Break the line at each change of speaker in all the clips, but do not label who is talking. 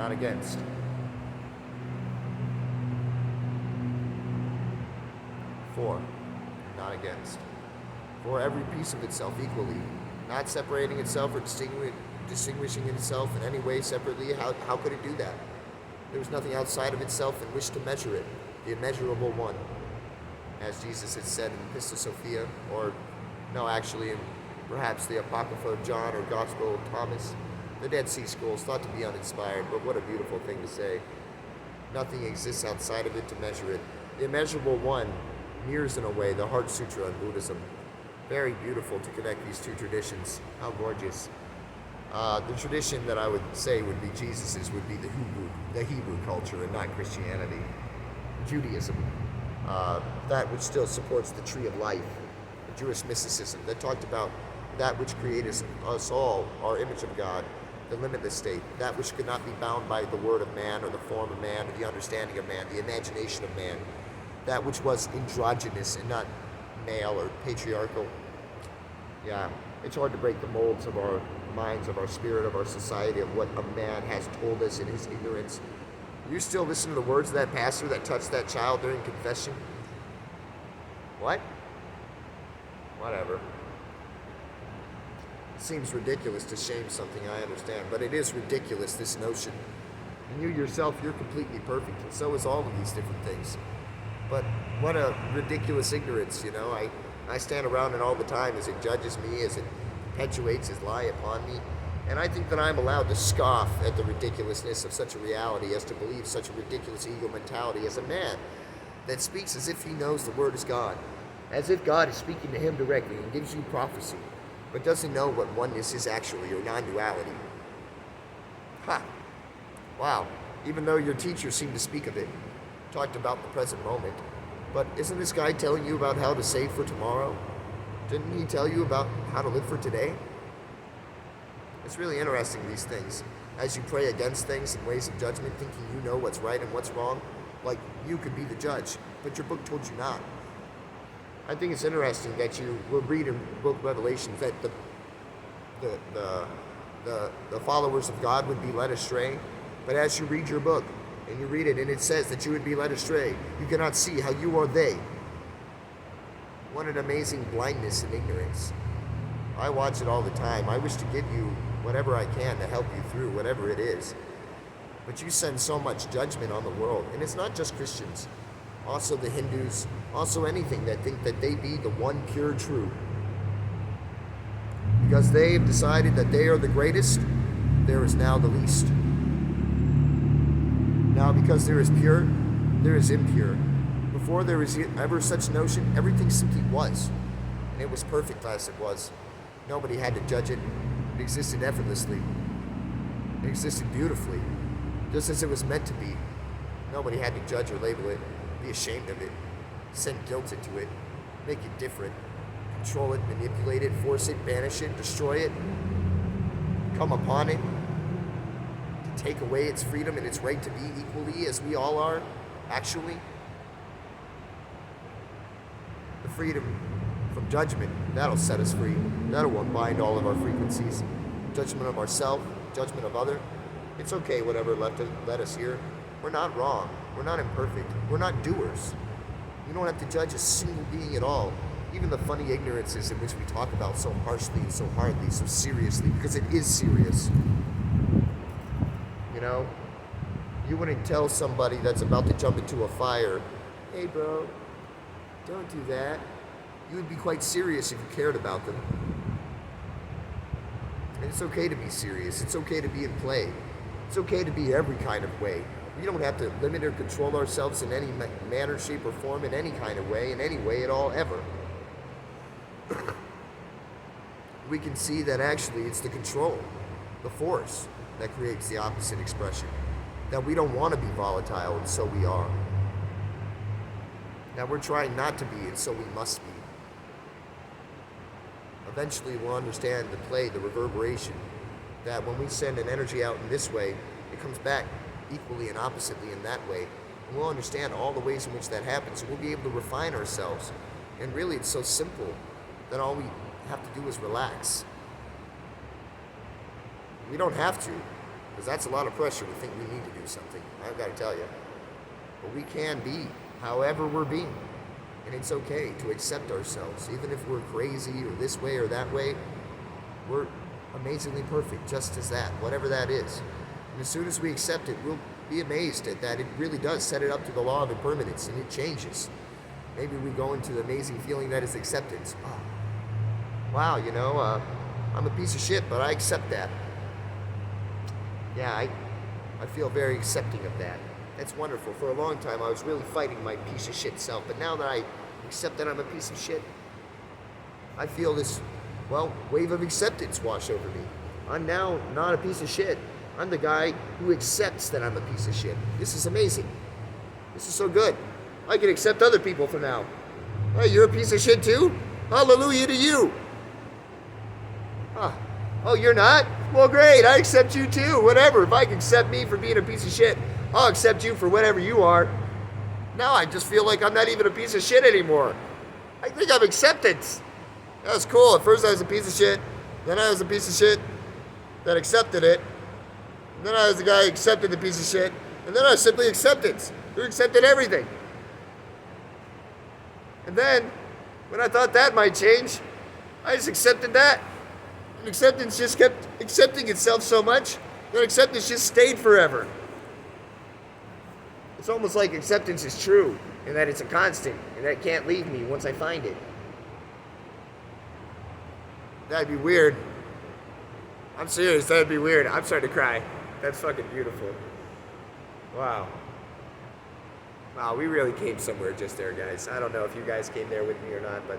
not against. 4, not against. For every piece of itself equally, not separating itself or distinguishing itself in any way separately. How could it do that? There was nothing outside of itself in which to measure it, the immeasurable one. As Jesus had said in Pista Sophia, or no, actually in perhaps the Apocrypha of John or Gospel of Thomas, the Dead Sea Scrolls, thought to be uninspired, but what a beautiful thing to say. Nothing exists outside of it to measure it. The immeasurable one mirrors in a way the Heart Sutra in Buddhism. Very beautiful to connect these two traditions. How gorgeous. The tradition that I would say would be Jesus's would be the Hebrew culture and not Christianity. Judaism, that which still supports the tree of life, the Jewish mysticism that talked about that which created us all, our image of God, the limitless state, that which could not be bound by the word of man or the form of man or the understanding of man, the imagination of man, that which was androgynous and not male or patriarchal. Yeah, it's hard to break the molds of our minds, of our spirit, of our society, of what a man has told us in his ignorance. You still listen to the words of that pastor that touched that child during confession? What? Whatever. It seems ridiculous to shame something, I understand, but it is ridiculous, this notion. And you yourself, you're completely perfect, and so is all of these different things. But what a ridiculous ignorance, you know. I stand around it all the time as it judges me, as it perpetuates his lie upon me. And I think that I'm allowed to scoff at the ridiculousness of such a reality, as to believe such a ridiculous ego mentality as a man that speaks as if he knows the word is God, as if God is speaking to him directly and gives you prophecy, but doesn't know what oneness is actually, or non-duality. Ha! Wow. Even though your teacher seemed to speak of it, talked about the present moment, but isn't this guy telling you about how to save for tomorrow? Didn't he tell you about how to live for today? It's really interesting, these things. As you pray against things and ways of judgment, thinking you know what's right and what's wrong, like you could be the judge, but your book told you not. I think it's interesting that you will read in book Revelations that the followers of God would be led astray, but as you read your book, and you read it, and it says that you would be led astray, you cannot see how you are they. What an amazing blindness and ignorance. I watch it all the time. I wish to give you whatever I can to help you through whatever it is. But you send so much judgment on the world, and it's not just Christians, also the Hindus, also anything that think that they be the one pure true. Because they have decided that they are the greatest, there is now the least. Now, because there is pure, there is impure. Before there was ever such notion, everything simply was. And it was perfect as it was. Nobody had to judge it. It existed effortlessly. It existed beautifully, just as it was meant to be. Nobody had to judge or label it, be ashamed of it, send guilt into it, make it different, control it, manipulate it, force it, banish it, destroy it, come upon it, take away its freedom and its right to be equally as we all are, actually. The freedom from judgment, that'll set us free. That'll unbind all of our frequencies. Judgment of ourselves, judgment of other. It's okay, whatever led us here. We're not wrong. We're not imperfect. We're not doers. You don't have to judge a single being at all. Even the funny ignorances in which we talk about so harshly and so hardly, so seriously, because it is serious. You know, you wouldn't tell somebody that's about to jump into a fire, hey bro, don't do that. You would be quite serious if you cared about them. And it's okay to be serious. It's okay to be in play. It's okay to be every kind of way. We don't have to limit or control ourselves in any manner, shape, or form, in any kind of way, in any way at all, ever. We can see that actually it's the control, the force, that creates the opposite expression. That we don't want to be volatile, and so we are. That we're trying not to be, and so we must be. Eventually we'll understand the play, the reverberation, that when we send an energy out in this way, it comes back equally and oppositely in that way. And we'll understand all the ways in which that happens, and we'll be able to refine ourselves. And really, it's so simple that all we have to do is relax. We don't have to. Because that's a lot of pressure to think we need to do something. I've got to tell you. But we can be however we're being. And it's okay to accept ourselves. Even if we're crazy or this way or that way, we're amazingly perfect, just as that, whatever that is. And as soon as we accept it, we'll be amazed at that. It really does set it up to the law of impermanence, and it changes. Maybe we go into the amazing feeling that is acceptance. Oh, wow, I'm a piece of shit, but I accept that. Yeah, I feel very accepting of that. That's wonderful. For a long time, I was really fighting my piece of shit self, but now that I accept that I'm a piece of shit, I feel this, wave of acceptance wash over me. I'm now not a piece of shit. I'm the guy who accepts that I'm a piece of shit. This is amazing. This is so good. I can accept other people from now. Hey, you're a piece of shit too? Hallelujah to you. Oh, you're not? Well, great. I accept you too. Whatever. If I can accept me for being a piece of shit, I'll accept you for whatever you are. Now I just feel like I'm not even a piece of shit anymore. I think I'm acceptance. That was cool. At first I was a piece of shit. Then I was a piece of shit that accepted it. And then I was the guy who accepted the piece of shit. And then I was simply acceptance, who accepted everything. And then, when I thought that might change, I just accepted that. And acceptance just kept accepting itself so much that acceptance just stayed forever. It's almost like acceptance is true, and that it's a constant, and that it can't leave me once I find it. That'd be weird. I'm serious, that'd be weird. I'm starting to cry. That's fucking beautiful. Wow. Wow, we really came somewhere just there, guys. I don't know if you guys came there with me or not, but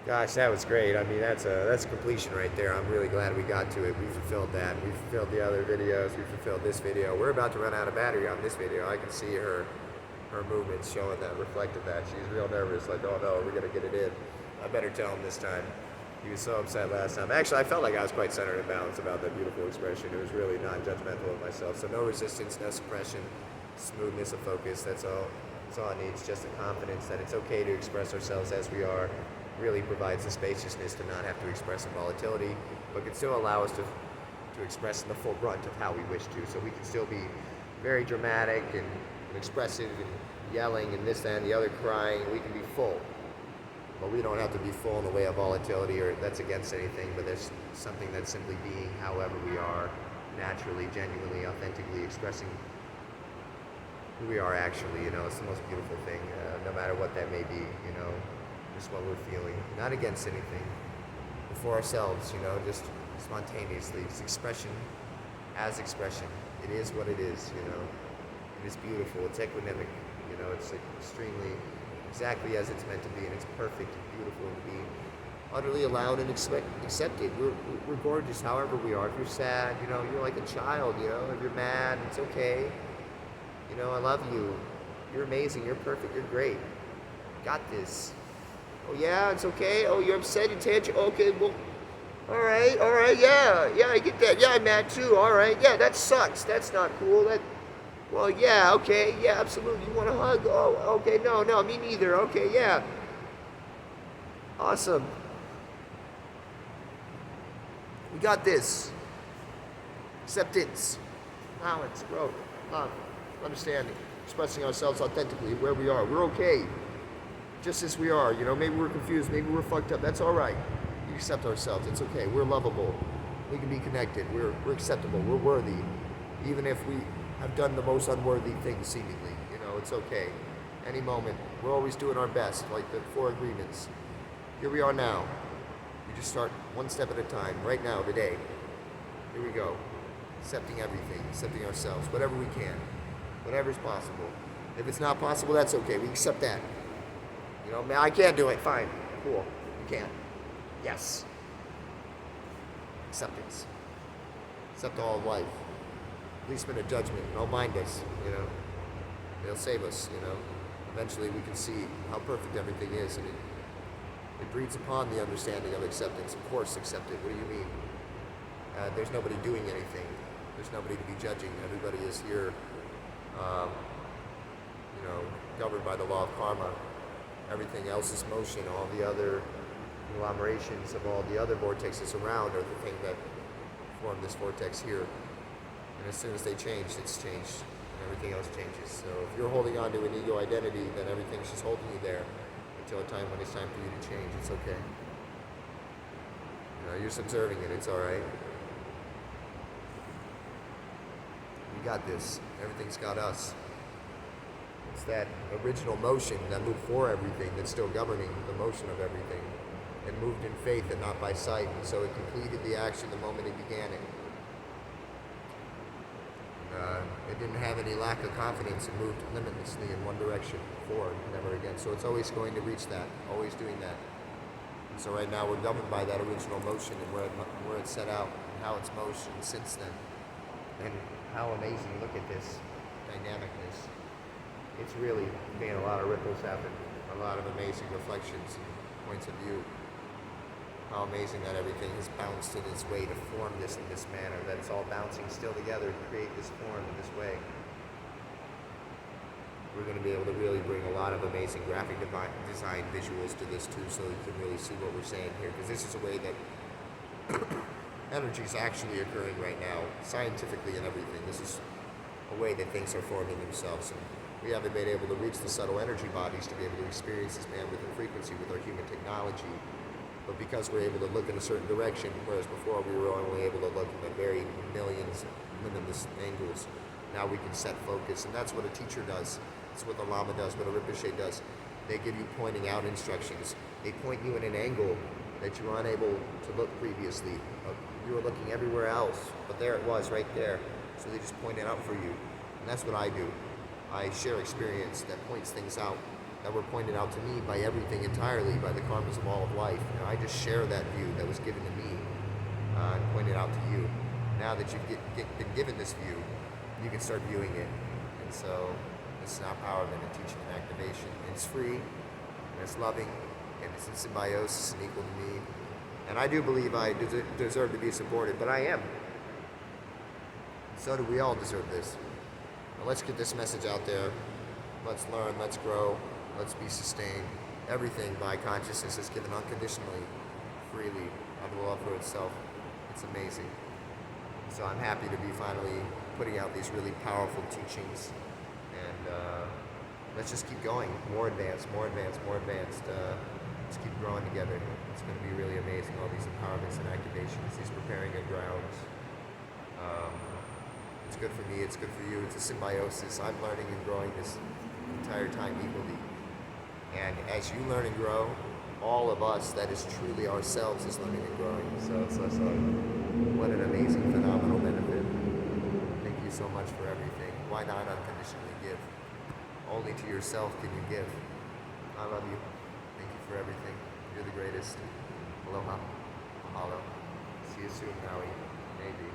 gosh, that was great. I mean, that's completion right there. I'm really glad we got to it. We fulfilled that. We fulfilled the other videos. We fulfilled this video. We're about to run out of battery on this video. I can see her movements showing that, reflected that. She's real nervous, like, oh no, we're gonna get it in. I better tell him this time. He was so upset last time. Actually, I felt like I was quite centered and balanced about that beautiful expression. It was really non-judgmental of myself. So no resistance, no suppression, smoothness of focus. That's all it needs. Just the confidence that it's okay to express ourselves as we are. Really provides the spaciousness to not have to express in volatility, but can still allow us to express in the full brunt of how we wish to. So we can still be very dramatic and expressive and yelling and this, that, and the other, crying. We can be full. But we don't have to be full in the way of volatility or that's against anything, but there's something that's simply being however we are, naturally, genuinely, authentically expressing who we are actually. It's the most beautiful thing, no matter what that may be, just what we're feeling. Not against anything, but for ourselves, just spontaneously. It's expression as expression. It is what it is, It is beautiful. It's equanimic, it's extremely exactly as it's meant to be, and it's perfect and beautiful to be utterly allowed and accepted. We're gorgeous however we are. If you're sad, you're like a child, if you're mad, it's okay. I love you. You're amazing, you're perfect, you're great. Got this. Oh yeah, it's okay. Oh, you're upset, you tantrum. Okay, well, all right, yeah, I get that. Yeah, I'm mad too. All right, yeah, that sucks. That's not cool. Well, yeah, okay, yeah, absolutely. You want a hug? Oh, okay, no, me neither. Okay, yeah. Awesome. We got this. Acceptance, allowance, growth, love, understanding, expressing ourselves authentically where we are. We're okay, just as we are. Maybe we're confused, maybe we're fucked up. That's all right. We accept ourselves. It's okay. We're lovable. We can be connected. We're acceptable. We're worthy, even if we have done the most unworthy things seemingly. It's okay. Any moment, we're always doing our best, like the 4 agreements. Here we are now. We just start one step at a time, right now, today. Here we go. Accepting everything, accepting ourselves, whatever we can, whatever's possible. If it's not possible, that's okay. We accept that. I can't do it. Fine. Cool. You can. Yes. Acceptance. Accept all of life. Policemen of judgment, don't mind us, They'll save us, Eventually we can see how perfect everything is, and it breeds upon the understanding of acceptance. Of course, accept it. What do you mean? There's nobody doing anything. There's nobody to be judging. Everybody is here, governed by the law of karma. Everything else is motion. All the other conglomerations of all the other vortexes around are the thing that form this vortex here. And as soon as they change, it's changed. And everything else changes. So if you're holding on to an ego identity, then everything's just holding you there until a time when it's time for you to change. It's okay. You're subserving it. It's all right. We got this. Everything's got us. It's that original motion that moved for everything that's still governing the motion of everything. It moved in faith and not by sight, and so it completed the action the moment it began it. It didn't have any lack of confidence. It moved limitlessly in one direction, forward, never again. So it's always going to reach that, always doing that. And so right now we're governed by that original motion and where it's set out and how it's motion since then. And how amazing, look at this dynamicness. It's really made a lot of ripples happen, a lot of amazing reflections and points of view. How amazing that everything has bounced in its way to form this in this manner, that it's all bouncing still together to create this form in this way. We're going to be able to really bring a lot of amazing graphic design visuals to this too, so you can really see what we're saying here, because this is a way that energy is actually occurring right now, scientifically and everything. This is a way that things are forming themselves, and we haven't been able to reach the subtle energy bodies to be able to experience this bandwidth and frequency with our human technology. But because we're able to look in a certain direction, whereas before we were only able to look in a very millions, limitless angles, now we can set focus, and that's what a teacher does. That's what the Lama does, what a Rinpoche does. They give you pointing out instructions. They point you in an angle that you were unable to look previously. You were looking everywhere else, but there it was, right there. So they just point it out for you. And that's what I do. I share experience that points things out that were pointed out to me by everything entirely, by the karmas of all of life. I just share that view that was given to me and pointed out to you. Now that you've been given this view, you can start viewing it. And so it's an empowerment and teaching and activation. And it's free, and it's loving, and it's in symbiosis and equal to me. And I do believe I deserve to be supported, but I am. So do we all deserve this. Now let's get this message out there. Let's learn, let's grow, let's be sustained. Everything by consciousness is given unconditionally, freely, out of love for itself. It's amazing. So I'm happy to be finally putting out these really powerful teachings. And let's just keep going. More advanced, more advanced, more advanced. Let's keep growing together. It's going to be really amazing, all these empowerments and activations, these preparing of grounds. It's good for me, it's good for you. It's a symbiosis. I'm learning and growing this entire time equally. And as you learn and grow, all of us, that is truly ourselves, is learning and growing. So what an amazing, phenomenal benefit. Thank you so much for everything. Why not unconditionally give? Only to yourself can you give. I love you. Thank you for everything. You're the greatest. Aloha. Mahalo. See you soon, Maui. Maybe.